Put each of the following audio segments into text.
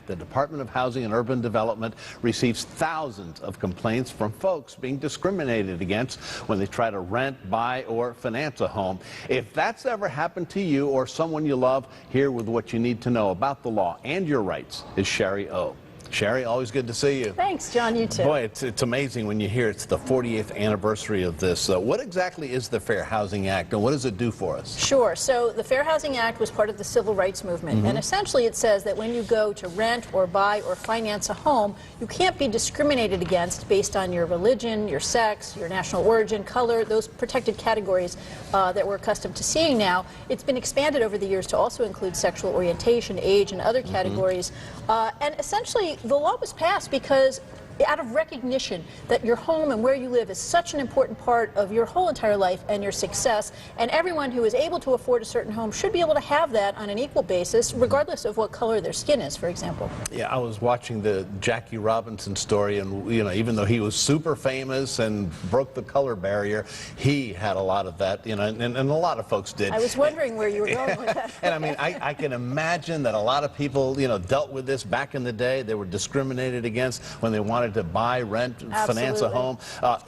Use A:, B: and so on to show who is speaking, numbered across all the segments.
A: the Department of Housing and Urban Development receives thousands of complaints from folks being discriminated against when they try to rent, buy, or finance a home. If that's ever happened to you or someone you love, here with what you need to know about the law and your rights is Sherry O. Sherry, always good to see you.
B: Thanks, John. You too.
A: Boy, it's amazing when you hear it's the 48th anniversary of this. What exactly is the Fair Housing Act, and what does it do for us?
B: Sure. So the Fair Housing Act was part of the Civil Rights Movement, and essentially it says that when you go to rent or buy or finance a home, you can't be discriminated against based on your religion, your sex, your national origin, color, those protected categories that we're accustomed to seeing now. It's been expanded over the years to also include sexual orientation, age, and other categories. And essentially, the law was passed because out of recognition that your home and where you live is such an important part of your whole entire life and your success, and everyone who is able to afford a certain home should be able to have that on an equal basis, regardless of what color their skin is, for example.
A: Yeah, I was watching the Jackie Robinson story, and even though he was super famous and broke the color barrier, he had a lot of that, and a lot of folks did.
B: I was wondering where you were going with that.
A: And I mean, I can imagine that a lot of people, dealt with this back in the day. They were discriminated against when they wanted to buy, rent, finance a home.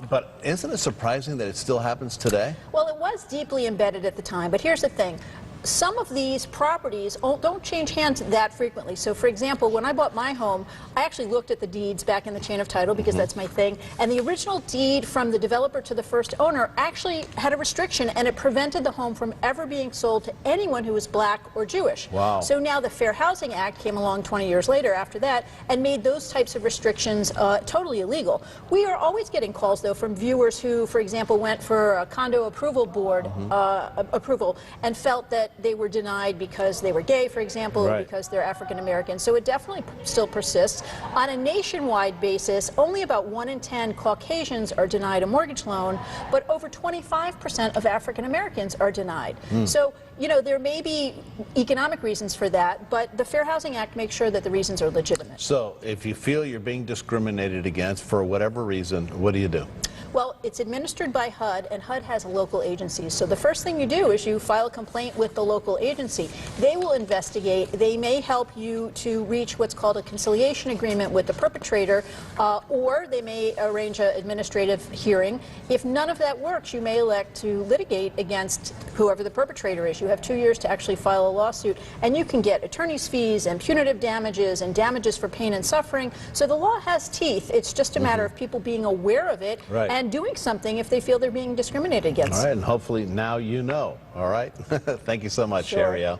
A: But isn't it surprising that it still happens today?
B: Well, it was deeply embedded at the time, but here's the thing. Some of these properties don't change hands that frequently. So, for example, when I bought my home, I actually looked at the deeds back in the chain of title because that's my thing. And the original deed from the developer to the first owner actually had a restriction, and it prevented the home from ever being sold to anyone who was black or Jewish.
A: Wow.
B: So now the Fair Housing Act came along 20 years later after that and made those types of restrictions totally illegal. We are always getting calls, though, from viewers who, for example, went for a condo approval board approval and felt that they were denied because they were gay, for example, or because they're African American. So it definitely still persists. On a nationwide basis, only about 1 in 10 Caucasians are denied a mortgage loan, but over 25% of African Americans are denied. So, there may be economic reasons for that, but the Fair Housing Act makes sure that the reasons are legitimate.
A: So if you feel you're being discriminated against for whatever reason, what do you do?
B: Well, it's administered by HUD, and HUD has local agencies. So the first thing you do is you file a complaint with the local agency. They will investigate. They may help you to reach what's called a conciliation agreement with the perpetrator, or they may arrange an administrative hearing. If none of that works, you may elect to litigate against whoever the perpetrator is. You have 2 years to actually file a lawsuit, and you can get attorney's fees and punitive damages and damages for pain and suffering. So the law has teeth. It's just a matter of people being aware of it and doing something if they feel they're being discriminated against.
A: All right, and hopefully now you know. All right? Thank you so much,
B: Sure.
A: Sherry O.